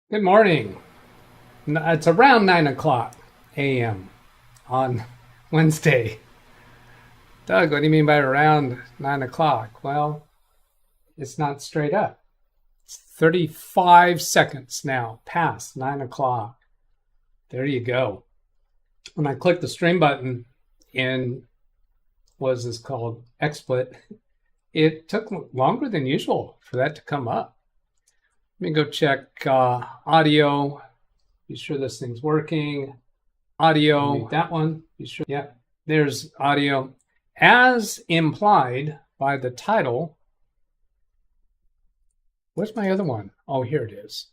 Good morning. It's around 9 o'clock a.m. on Wednesday. Doug, what do you mean by around 9 o'clock? Well, it's not straight up. It's 35 seconds now past 9 o'clock. There you go. When I click the stream button in, what is this called, XSplit, it took longer than usual for that to come up. Let me go check audio. Be sure this thing's working. Audio, that one. Be sure. Yeah, there's audio. As implied by the title. Where's my other one? Oh, here it is.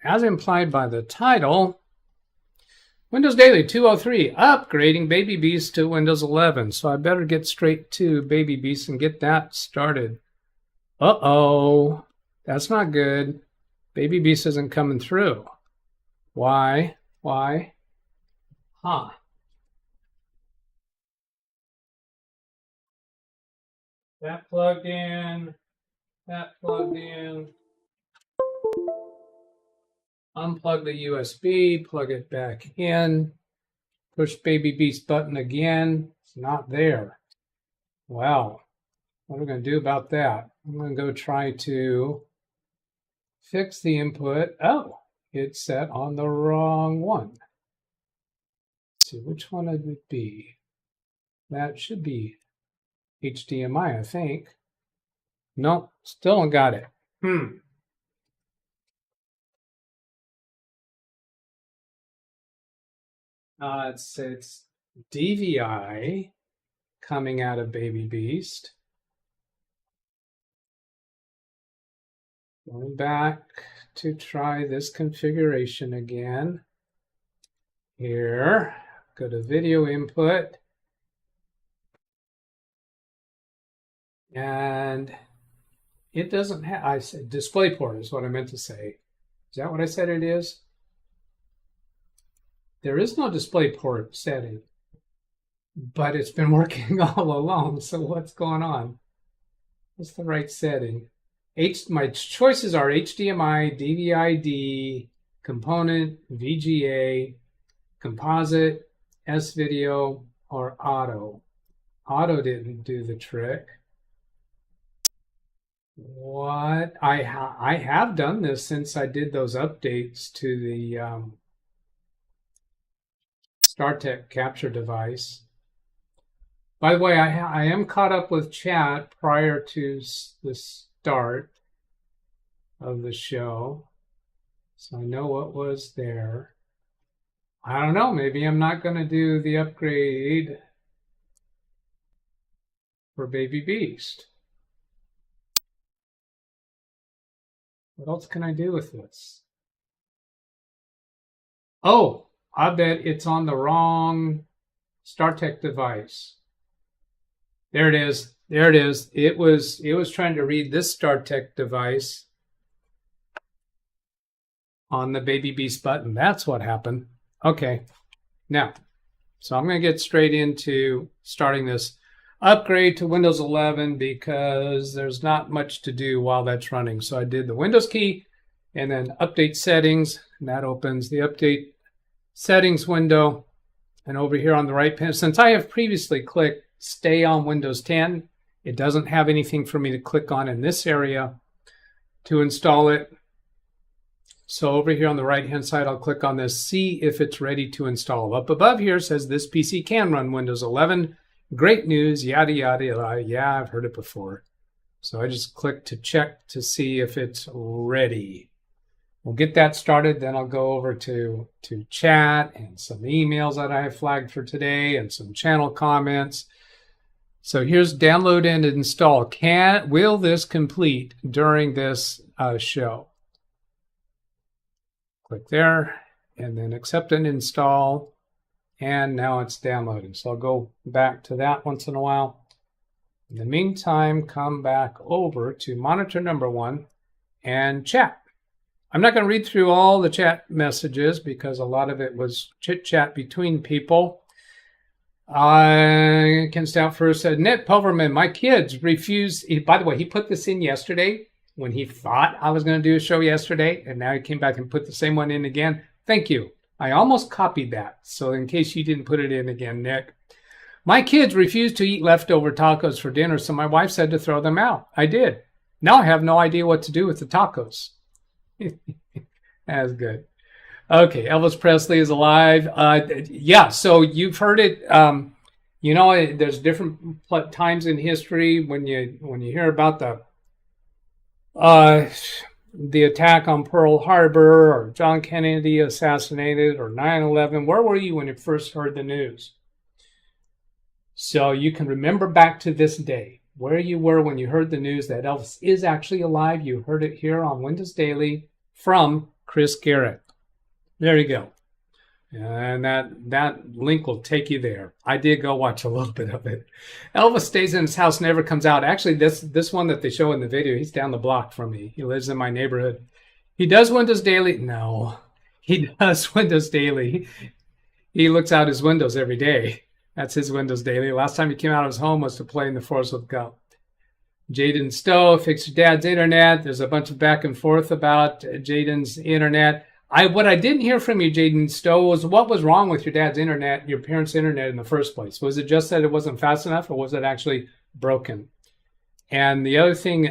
As implied by the title, Windows Daily 203, upgrading Baby Beast to Windows 11. So I better get straight to Baby Beast and get that started. Uh-oh. That's not good. Baby Beast isn't coming through. Why? Huh. That plugged in. That plugged in. Unplug the USB. Plug it back in. Push Baby Beast button again. It's not there. Well, what are we going to do about that? I'm going to go try to fix the input. Oh, it's set on the wrong one. Let's see, which one would it be? That should be HDMI, I think. Nope, still don't got it. It's DVI coming out of Baby Beast. Going back to try this configuration again. Here, go to video input. And it doesn't have, I said DisplayPort is what I meant to say. Is that what I said it is? There is no DisplayPort setting, but it's been working all along. So what's going on? What's the right setting? My choices are HDMI, DVI-D, component, VGA, composite, S-video, or auto. Auto didn't do the trick. What? I have done this since I did those updates to the StarTech capture device. By the way, I am caught up with chat prior to the start of the show, so I know what was there. I don't know, maybe I'm not going to do the upgrade for Baby Beast. What else can I do with this? Oh, I bet it's on the wrong StarTech device. There it is. There it is. It was trying to read this StarTech device on the Baby Beast button. That's what happened. Okay. Now, so I'm going to get straight into starting this upgrade to Windows 11 because there's not much to do while that's running. So I did the Windows key and then update settings, and that opens the update settings window. And over here on the right panel, since I have previously clicked stay on Windows 10, it doesn't have anything for me to click on in this area to install it. So over here on the right hand side, I'll click on this, see if it's ready to install. Up above here says this PC can run Windows 11. Great news, yada, yada, yada. Yeah, I've heard it before. So I just click to check to see if it's ready. We'll get that started, then I'll go over to chat and some emails that I have flagged for today and some channel comments. So here's download and install. Will this complete during this show? Click there and then accept and install. And now it's downloading. So I'll go back to that once in a while. In the meantime, come back over to monitor number 1 and chat. I'm not going to read through all the chat messages because a lot of it was chit chat between people. Ken Stout first said, Ned Pulverman, my kids refused. By the way, he put this in yesterday. when he thought I was going to do a show yesterday, and now he came back and put the same one in again. Thank you. I almost copied that. So in case you didn't put it in again, Nick. My kids refused to eat leftover tacos for dinner, so my wife said to throw them out. I did. Now I have no idea what to do with the tacos. That's good. Okay, Elvis Presley is alive. Yeah, so you've heard it. You know, there's different times in history when you hear about the attack on Pearl Harbor, or John Kennedy assassinated, or 9/11. Where were you when you first heard the news? So you can remember back to this day where you were when you heard the news that Elvis is actually alive. You heard it here on Windows Daily from Chris Garrett. There you go. And that link will take you there. I did go watch a little bit of it. Elvis stays in his house, never comes out. Actually, this one that they show in the video, he's down the block from me. He lives in my neighborhood. He does Windows Daily. No, he does Windows Daily. He looks out his windows every day. That's his Windows Daily. Last time he came out of his home was to play in the Forest with Gump. Jaden Stowe, fix your dad's internet. There's a bunch of back and forth about Jaden's internet. What I didn't hear from you, Jaden Stowe, was what was wrong with your dad's internet, your parents' internet in the first place? Was it just that it wasn't fast enough, or was it actually broken? And the other thing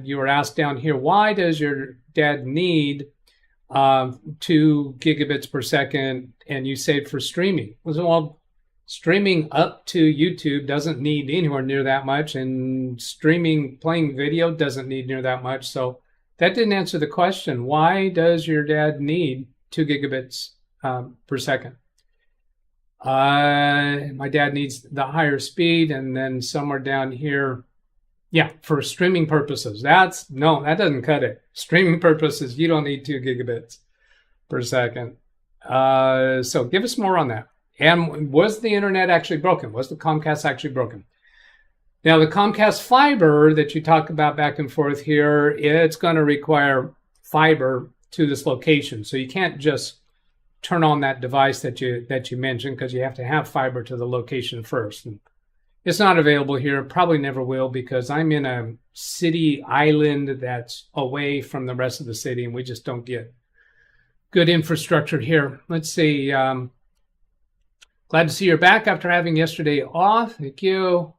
you were asked down here, why does your dad need 2 gigabits per second and you say for streaming? Well, streaming up to YouTube doesn't need anywhere near that much, and playing video doesn't need near that much. So that didn't answer the question. Why does your dad need 2 gigabits per second? My dad needs the higher speed, and then somewhere down here, yeah, for streaming purposes. No, that doesn't cut it. Streaming purposes, you don't need 2 gigabits per second. So give us more on that. And was the internet actually broken? Was the Comcast actually broken? Now, the Comcast fiber that you talk about back and forth here, it's going to require fiber to this location. So you can't just turn on that device that you mentioned, because you have to have fiber to the location first. And it's not available here, probably never will, because I'm in a city island that's away from the rest of the city, and we just don't get good infrastructure here. Let's see. Glad to see you're back after having yesterday off. Thank you.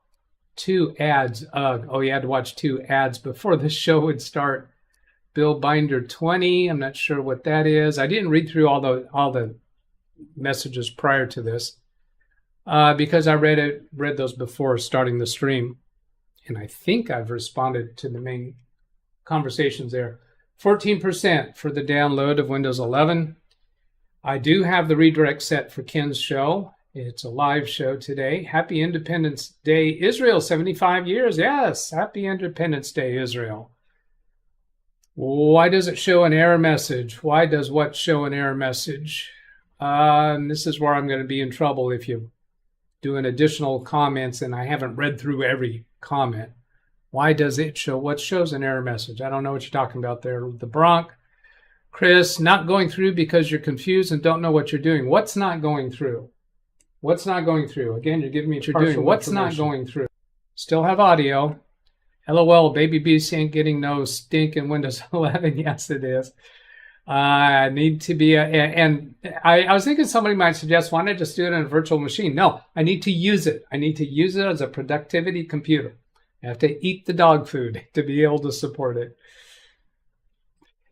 2 ads. Oh, you had to watch 2 ads before the show would start. Bill Binder 20. I'm not sure what that is. I didn't read through all the messages prior to this because I read those before starting the stream, and I think I've responded to the main conversations there. 14% for the download of Windows 11. I do have the redirect set for Ken's show. It's a live show today. Happy Independence Day, Israel, 75 years. Yes, happy Independence Day, Israel. Why does it show an error message? Why does what show an error message? This is where I'm going to be in trouble if you do an additional comments and I haven't read through every comment. Why does it show? What shows an error message? I don't know what you're talking about there. The Bronx. Chris, not going through because you're confused and don't know what you're doing. What's not going through? What's not going through? Again, you're giving me what you're doing. What's not going through? Still have audio. LOL, Baby Beast ain't getting no stink in Windows 11. Yes, it is. I need to be, and I was thinking somebody might suggest, why not just do it on a virtual machine? No, I need to use it. I need to use it as a productivity computer. I have to eat the dog food to be able to support it.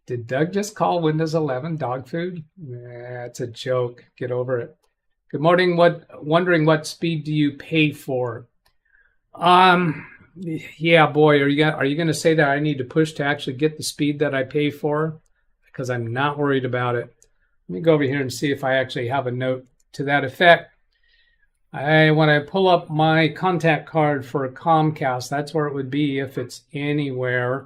Did Doug just call Windows 11 dog food? That's a joke. Get over it. Good morning. Wondering what speed do you pay for? Yeah, boy, are you going to say that I need to push to actually get the speed that I pay for? Because I'm not worried about it. Let me go over here and see if I actually have a note to that effect. When I pull up my contact card for Comcast, that's where it would be if it's anywhere.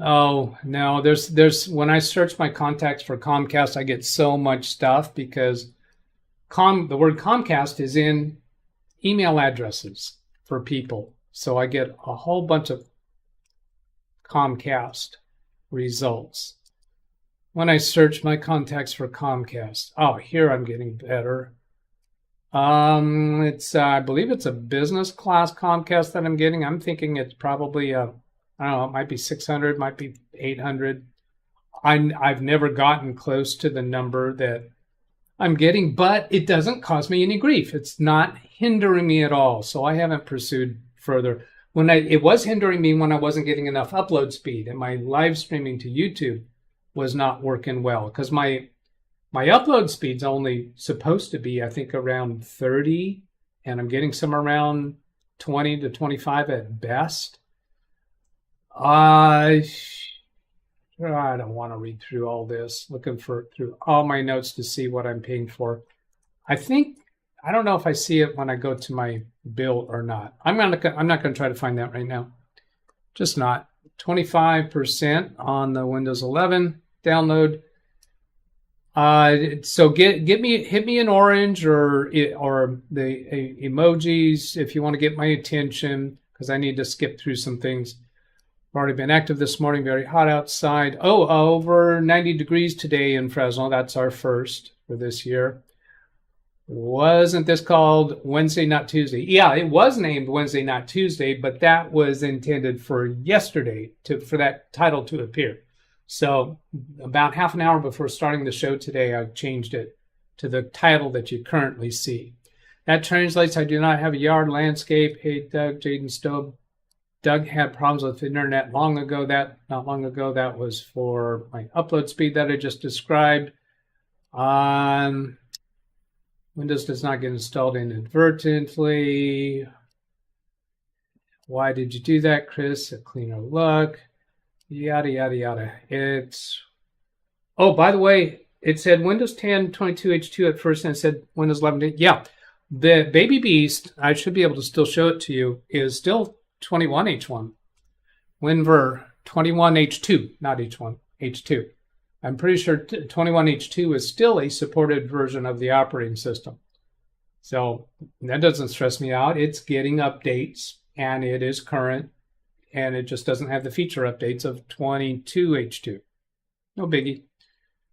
Oh, no, there's when I search my contacts for Comcast, I get so much stuff because the word Comcast is in email addresses for people. So I get a whole bunch of Comcast results when I search my contacts for Comcast. Oh, here I'm getting better. It's I believe it's a business class Comcast that I'm getting. I'm thinking it's probably I don't know, it might be 600, might be 800. I've never gotten close to the number that I'm getting, but it doesn't cause me any grief. It's not hindering me at all. So I haven't pursued further. It was hindering me when I wasn't getting enough upload speed, and my live streaming to YouTube was not working well because my upload speed's only supposed to be, I think, around 30, and I'm getting some around 20 to 25 at best. I don't want to read through all this, looking through all my notes to see what I'm paying for. I don't know if I see it when I go to my bill or not. I'm not going to try to find that right now. Just not. 25% on the Windows 11 download. So hit me in orange or the emojis if you want to get my attention, because I need to skip through some things. I've already been active this morning. Very hot outside. Over 90 degrees today in Fresno. That's our first for this year. Wasn't this called Wednesday, not Tuesday? Yeah, it was named Wednesday, not Tuesday, but that was intended for yesterday for that title to appear. So about half an hour before starting the show today, I changed it to the title that you currently see. That translates, I do not have a yard landscape. Hey, Doug, Jaden Stobe. Doug had problems with the internet not long ago. That was for my upload speed that I just described. Windows does not get installed inadvertently. Why did you do that, Chris? A cleaner look. Yada, yada, yada. By the way, it said Windows 10 22H2 at first, and it said Windows 11. Yeah, the Baby Beast, I should be able to still show it to you, is still 21H1. WinVer 21H2, not H1, H2. I'm pretty sure 21H2 is still a supported version of the operating system. So that doesn't stress me out. It's getting updates, and it is current, and it just doesn't have the feature updates of 22H2. No biggie.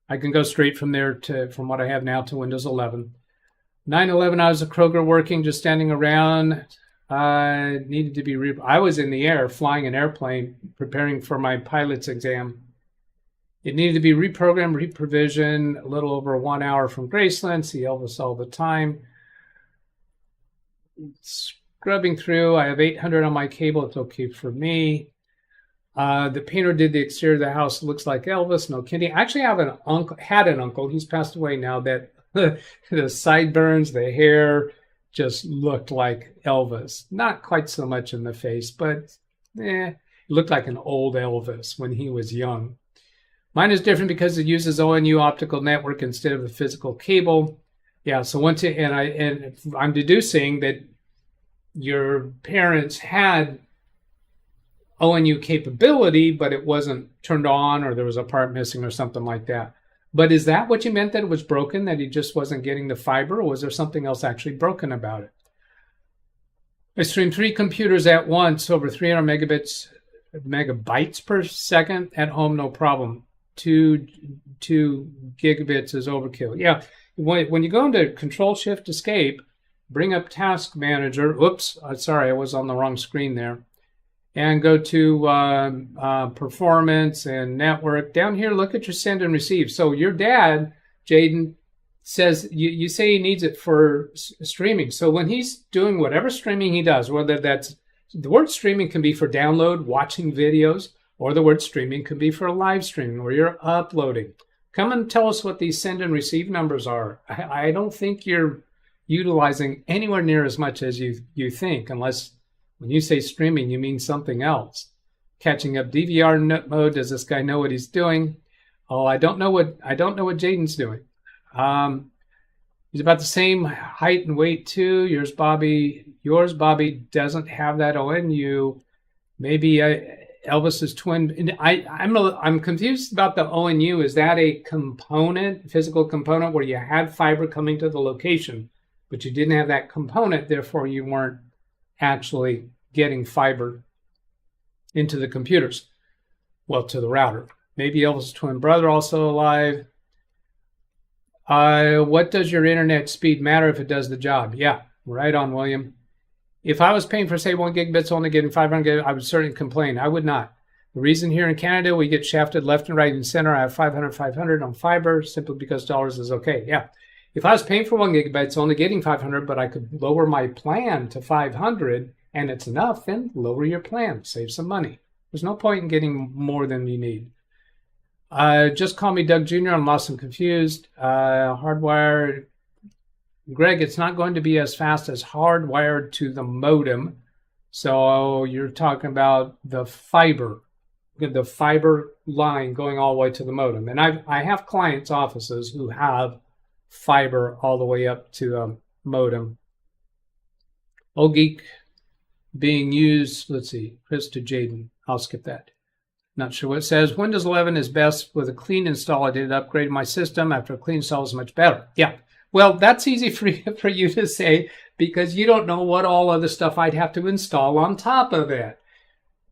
I can go straight from there from what I have now to Windows 11. 9/11, I was at Kroger working, just standing around. Needed to be I was in the air, flying an airplane, preparing for my pilot's exam. It needed to be reprogrammed, reprovisioned, a little over 1 hour from Graceland. See Elvis all the time. Scrubbing through. I have 800 on my cable. It's okay for me. The painter did the exterior of the house. It looks like Elvis. No kidding. I actually have had an uncle. He's passed away now. That the sideburns, the hair just looked like Elvis. Not quite so much in the face, but it looked like an old Elvis when he was young. Mine is different because it uses ONU optical network instead of the physical cable. Yeah, so I'm deducing that your parents had ONU capability, but it wasn't turned on, or there was a part missing or something like that. But is that what you meant, that it was broken, that he just wasn't getting the fiber, or was there something else actually broken about it? I stream 3 computers at once over 300 megabytes per second at home, no problem. 2 gigabits is overkill. Yeah, when you go into Control-Shift-Escape, bring up Task Manager. Oops, sorry, I was on the wrong screen there. And go to Performance and Network. Down here, look at your send and receive. So your dad, Jaden, says you say he needs it for streaming. So when he's doing whatever streaming he does, whether that's the word streaming can be for download, watching videos, or the word streaming could be for live streaming where you're uploading. Come and tell us what these send and receive numbers are. I don't think you're utilizing anywhere near as much as you think, unless when you say streaming, you mean something else. Catching up DVR mode. Does this guy know what he's doing? Oh, I don't know what Jaden's doing. He's about the same height and weight too. Yours, Bobby, doesn't have that ONU. Maybe Elvis's twin. I'm confused about the ONU. Is that a component, physical component, where you had fiber coming to the location, but you didn't have that component, therefore you weren't actually getting fiber into the computers? Well, to the router. Maybe Elvis's twin brother also alive. What does your internet speed matter if it does the job? Yeah, right on, William. If I was paying for, say, 1 gigabits, only getting 500 gig, I would certainly complain. I would not. The reason here in Canada we get shafted left and right and center, I have 500 on fiber simply because dollars is okay. Yeah. If I was paying for 1 gigabit, only getting 500, but I could lower my plan to 500 and it's enough, then lower your plan, save some money. There's no point in getting more than you need. Just call me Doug Jr. I'm lost and confused. Hardwired. Greg, it's not going to be as fast as hardwired to the modem. So you're talking about the fiber line going all the way to the modem. And I have clients' offices who have fiber all the way up to the modem. Old Geek being used, let's see, Chris to Jaden. I'll skip that. Not sure what it says. Windows 11 is best with a clean install. I did upgrade my system. After a clean install is much better. Yeah. Well, that's easy for you to say because you don't know what all other stuff I'd have to install on top of it.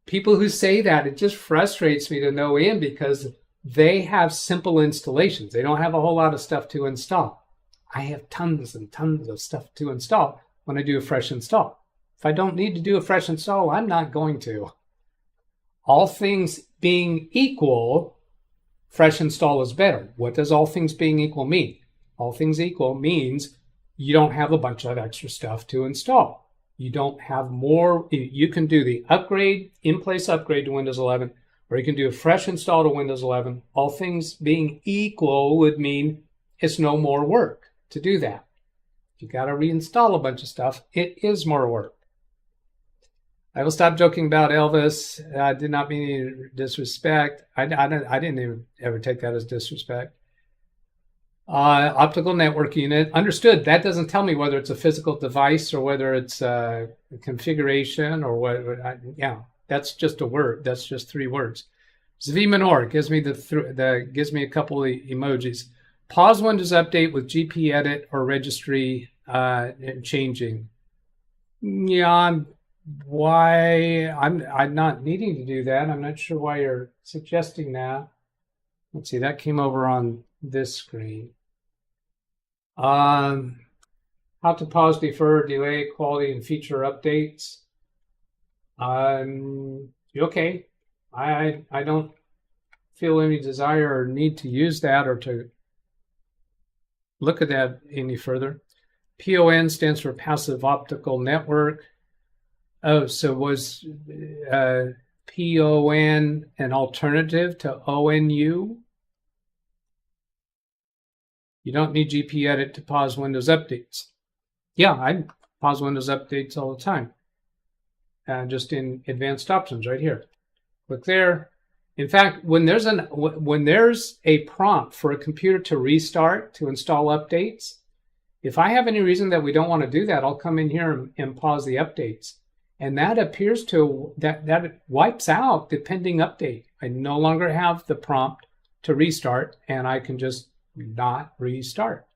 People who say that, it just frustrates me to no end because they have simple installations. They don't have a whole lot of stuff to install. I have tons and tons of stuff to install when I do a fresh install. If I don't need to do a fresh install, I'm not going to. All things being equal, fresh install is better. What does all things being equal mean? All things equal means you don't have a bunch of extra stuff to install. You don't have more. You can do the upgrade, in-place upgrade to Windows 11, or you can do a fresh install to Windows 11. All things being equal would mean it's no more work to do that. If you got to reinstall a bunch of stuff, it is more work. I will stop joking about Elvis. I did not mean any disrespect. I didn't even ever take that as disrespect. Optical network unit. Understood. That doesn't tell me whether it's a physical device or whether it's a configuration or what. Yeah, that's just a word. That's just 3 words. Zvi Minor gives me gives me a couple of emojis. Pause Windows Update with GP edit or registry changing. Yeah, I'm not needing to do that. I'm not sure why you're suggesting that. Let's see, that came over on this screen. How to pause, defer, delay, quality, and feature updates. Okay. I don't feel any desire or need to use that or to look at that any further. PON stands for Passive Optical Network. Oh, so was PON an alternative to ONU? You don't need GP edit to pause Windows updates. Yeah, I pause Windows updates all the time. Just in advanced options right here. Click there. In fact, when there's a prompt for a computer to restart, to install updates, if I have any reason that we don't want to do that, I'll come in here and pause the updates. And that appears to, that wipes out the pending update. I no longer have the prompt to restart, and I can just not restart.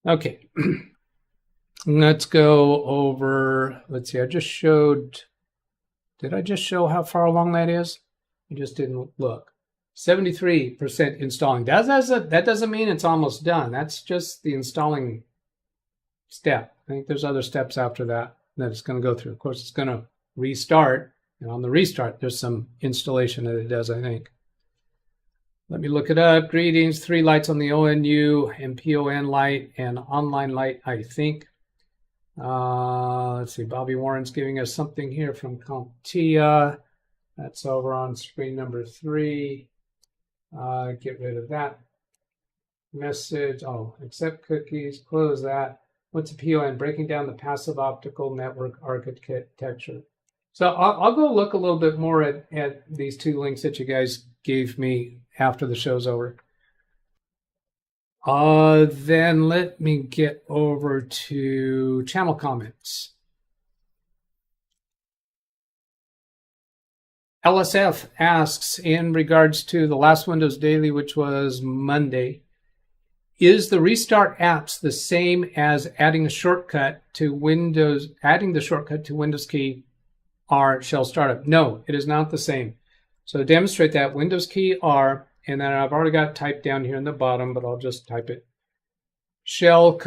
Okay. Let's go over, let's see, did I just show how far along that is? I just didn't look. 73% installing. That doesn't mean it's almost done. That's just the installing step. I think there's other steps after that it's going to go through. Of course, it's going to restart. And on the restart, there's some installation that it does, I think. Let me look it up. Greetings. 3 lights on the ONU and PON light and online light, I think. Let's see. Bobby Warren's giving us something here from CompTIA. That's over on screen number 3. Get rid of that message. Oh, accept cookies. Close that. What's a PON? Breaking down the passive optical network architecture. So I'll go look a little bit more at these 2 links that you guys gave me after the show's over. Then let me get over to channel comments. LSF asks, in regards to the last Windows Daily, which was Monday, is the restart apps the same as adding a shortcut to Windows, adding the shortcut to Windows key R shell startup? No, it is not the same. So to demonstrate that, Windows key R and then I've already got it typed down here in the bottom, but I'll just type it. Shell :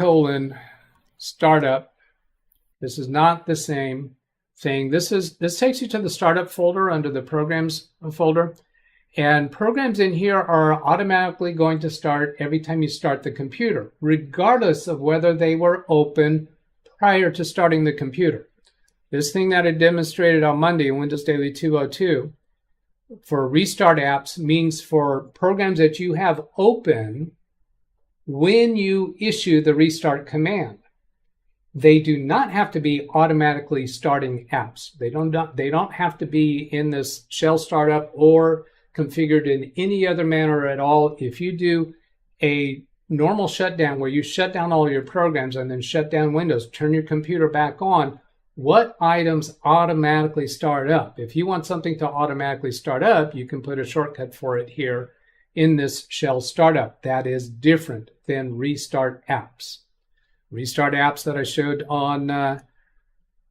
startup. This is not the same thing. This takes you to the startup folder under the programs folder. And programs in here are automatically going to start every time you start the computer, regardless of whether they were open prior to starting the computer. This thing that I demonstrated on Monday in Windows Daily 202 for restart apps means for programs that you have open when you issue the restart command. They do not have to be automatically starting apps. They don't have to be in this shell startup or configured in any other manner at all. If you do a normal shutdown where you shut down all your programs and then shut down Windows, turn your computer back on, what items automatically start up? If you want something to automatically start up, you can put a shortcut for it here in this shell startup. That is different than restart apps. Restart apps that I showed on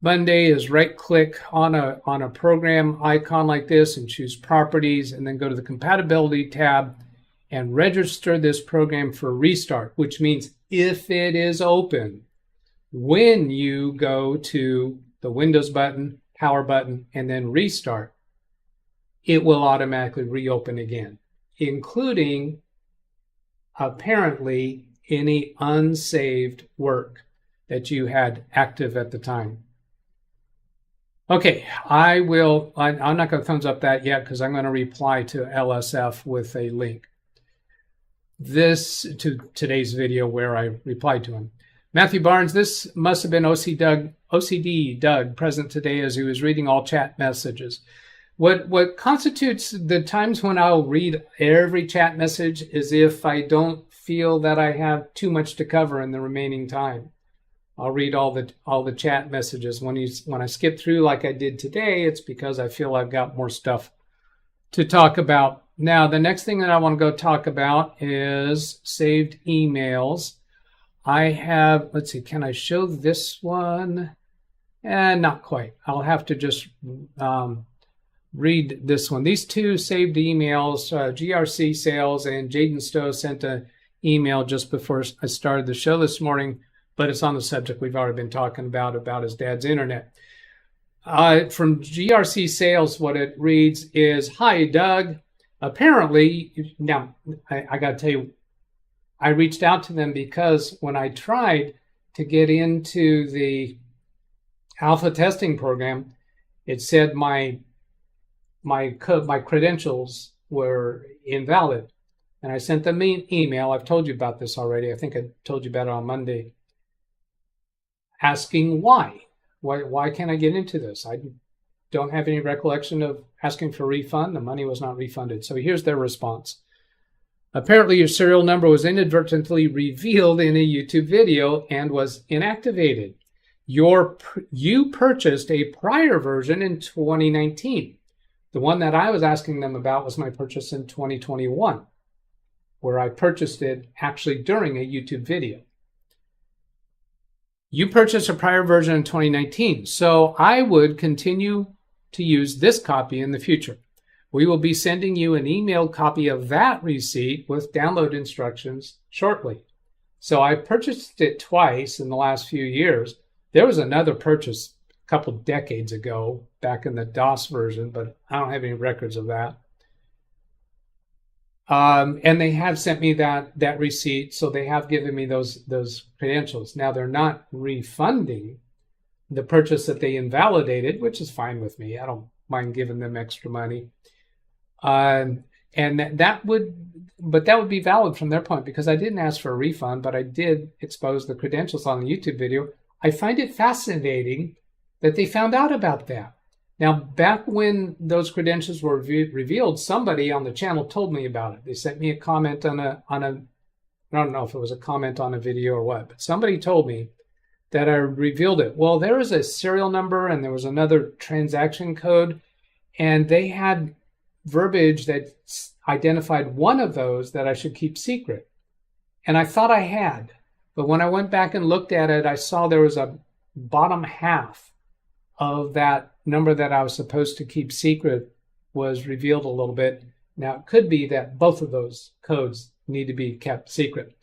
Monday is right-click on a program icon like this and choose Properties, and then go to the Compatibility tab and register this program for restart, which means if it is open, when you go to the Windows button, Power button, and then Restart, it will automatically reopen again, including apparently any unsaved work that you had active at the time. Okay, I'm not going to thumbs up that yet because I'm going to reply to LSF with a link. This to today's video where I replied to him. Matthew Barnes, this must have been OCD Doug present today as he was reading all chat messages. What constitutes the times when I'll read every chat message is if I don't feel that I have too much to cover in the remaining time. I'll read all the chat messages. When I skip through like I did today, it's because I feel I've got more stuff to talk about. Now, the next thing that I want to go talk about is saved emails. I have, let's see, can I show this one? Not quite. I'll have to just read this one. These two saved emails, GRC Sales and Jaden Stowe sent an email just before I started the show this morning, but it's on the subject we've already been talking about his dad's internet. From GRC Sales, what it reads is, "Hi, Doug. Apparently," now I got to tell you, I reached out to them because when I tried to get into the alpha testing program, it said my credentials were invalid. And I sent them an email. I've told you about this already. I think I told you about it on Monday. Asking why. Why can't I get into this? I don't have any recollection of asking for a refund. The money was not refunded. So here's their response. Apparently your serial number was inadvertently revealed in a YouTube video and was inactivated. You purchased a prior version in 2019. The one that I was asking them about was my purchase in 2021, where I purchased it actually during a YouTube video. You purchased a prior version in 2019, so I would continue to use this copy in the future. We will be sending you an emailed copy of that receipt with download instructions shortly. So I purchased it twice in the last few years. There was another purchase a couple decades ago, back in the DOS version, but I don't have any records of that. And they have sent me that receipt, so they have given me those credentials. Now, they're not refunding the purchase that they invalidated, which is fine with me. I don't mind giving them extra money. And that would be valid from their point because I didn't ask for a refund, but I did expose the credentials on the YouTube video. I find it fascinating that they found out about that. Now, back when those credentials were revealed, somebody on the channel told me about it. They sent me a comment on a, I don't know if it was a comment on a video or what, but somebody told me that I revealed it. Well, there was a serial number and there was another transaction code, and they had verbiage that identified one of those that I should keep secret. And I thought I had, but when I went back and looked at it, I saw there was a bottom half of that number that I was supposed to keep secret was revealed a little bit. Now, it could be that both of those codes need to be kept secret.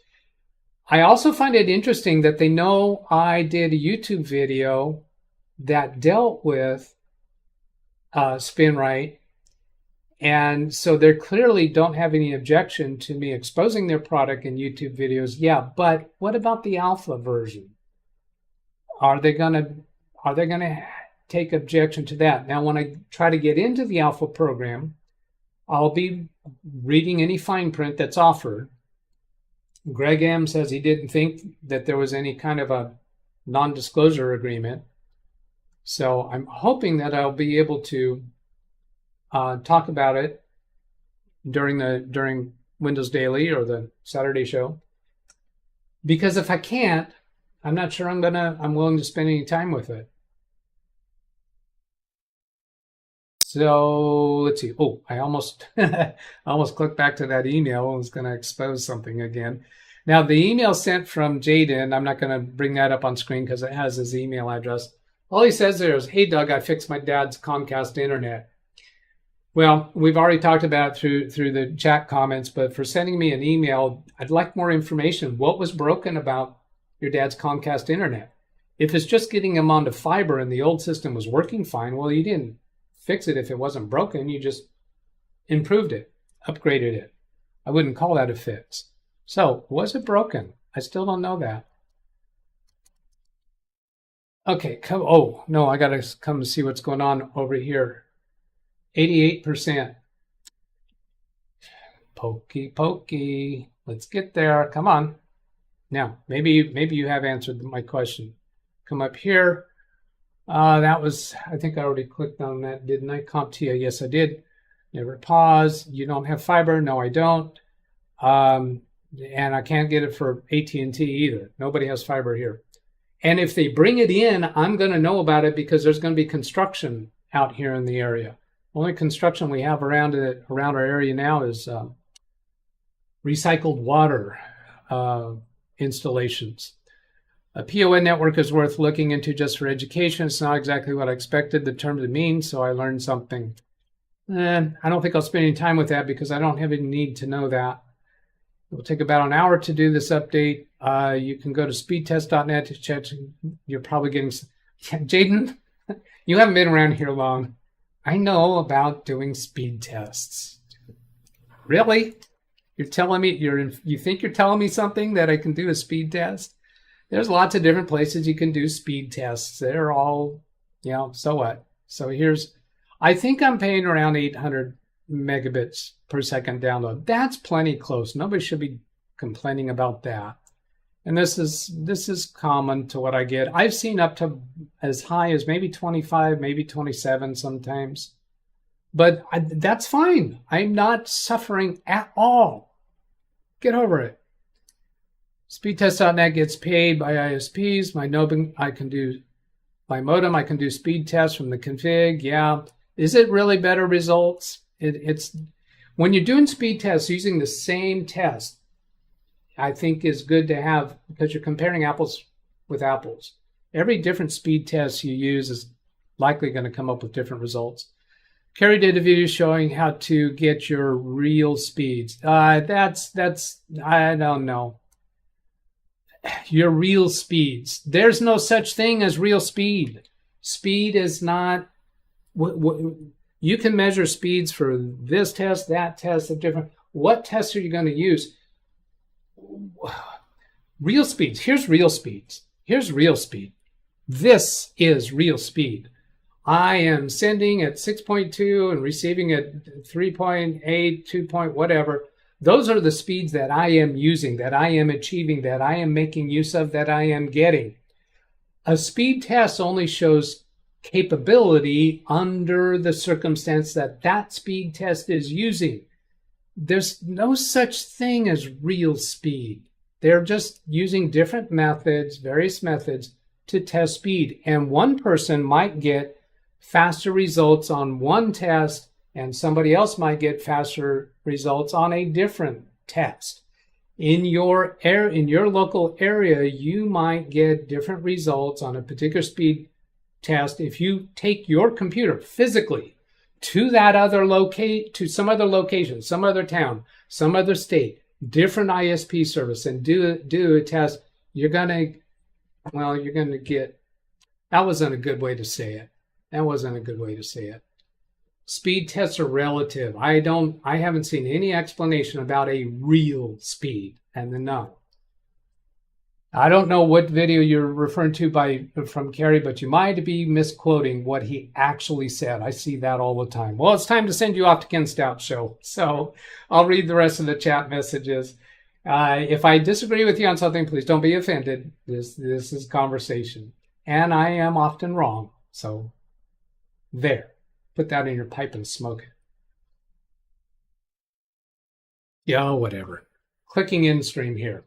I also find it interesting that they know I did a YouTube video that dealt with SpinRite, and so they clearly don't have any objection to me exposing their product in YouTube videos. Yeah, but what about the alpha version? Are they gonna take objection to that? Now, when I try to get into the alpha program, I'll be reading any fine print that's offered. Greg M says he didn't think that there was any kind of a non-disclosure agreement. So I'm hoping that I'll be able to talk about it during Windows Daily or the Saturday show. Because if I can't, I'm not sure I'm willing to spend any time with it. So let's see. Oh, I almost clicked back to that email. I was going to expose something again. Now, the email sent from Jaden, I'm not going to bring that up on screen because it has his email address. All he says there is, "Hey, Doug, I fixed my dad's Comcast internet." Well, we've already talked about it through the chat comments, but for sending me an email, I'd like more information. What was broken about your dad's Comcast internet? If it's just getting him onto fiber and the old system was working fine, well, you didn't fix it if it wasn't broken. You just improved it, upgraded it. I wouldn't call that a fix. So, was it broken? I still don't know that. Okay, oh, no, I got to come to see what's going on over here. 88%. Pokey. Let's get there. Come on. Now, maybe you have answered my question. Come up here. That was, I think I already clicked on that, didn't I? CompTIA, yes, I did. Never pause. You don't have fiber? No, I don't. And I can't get it for AT&T either. Nobody has fiber here. And if they bring it in, I'm going to know about it because there's going to be construction out here in the area. Only construction we have around our area now is recycled water installations. A PON network is worth looking into just for education. It's not exactly what I expected the term to mean, so I learned something. And I don't think I'll spend any time with that because I don't have any need to know that. It will take about an hour to do this update. You can go to speedtest.net to check. You're probably getting... Jaden, you haven't been around here long. I know about doing speed tests. Really? You're telling me, you think you're telling me something that I can do a speed test? There's lots of different places you can do speed tests. They're all, so what? So I think I'm paying around 800 megabits per second download. That's plenty close. Nobody should be complaining about that. And this is common to what I get. I've seen up to as high as maybe 25, maybe 27 sometimes. But that's fine. I'm not suffering at all. Get over it. Speedtest.net gets paid by ISPs. My modem, I can do speed tests from the config. Yeah. Is it really better results? It's when you're doing speed tests using the same test, I think is good to have because you're comparing apples with apples. Every different speed test you use is likely going to come up with different results. Carrie did a video showing how to get your real speeds. I don't know. Your real speeds. There's no such thing as real speed. Speed is not... You can measure speeds for this test, that test, the different... What tests are you going to use? Real speeds. Here's real speeds. Here's real speed. This is real speed. I am sending at 6.2 and receiving at 3.8, 2 point whatever. Those are the speeds that I am using, that I am achieving, that I am making use of, that I am getting. A speed test only shows capability under the circumstance that that speed test is using. There's no such thing as real speed. They're just using different methods, various methods, to test speed. And one person might get faster results on one test, and somebody else might get faster results on a different test. In your local area, you might get different results on a particular speed test if you take your computer physically to that other to some other location, some other town, some other state, different ISP service, and do a test, you're gonna get. That wasn't a good way to say it. That wasn't a good way to say it. Speed tests are relative. I haven't seen any explanation about a real speed. And then no. I don't know what video you're referring to from Kerry, but you might be misquoting what he actually said. I see that all the time. Well, it's time to send you off to Ken Stout's show. So I'll read the rest of the chat messages. If I disagree with you on something, please don't be offended. This is conversation. And I am often wrong. So there. Put that in your pipe and smoke it. Yeah, whatever. Clicking in stream here.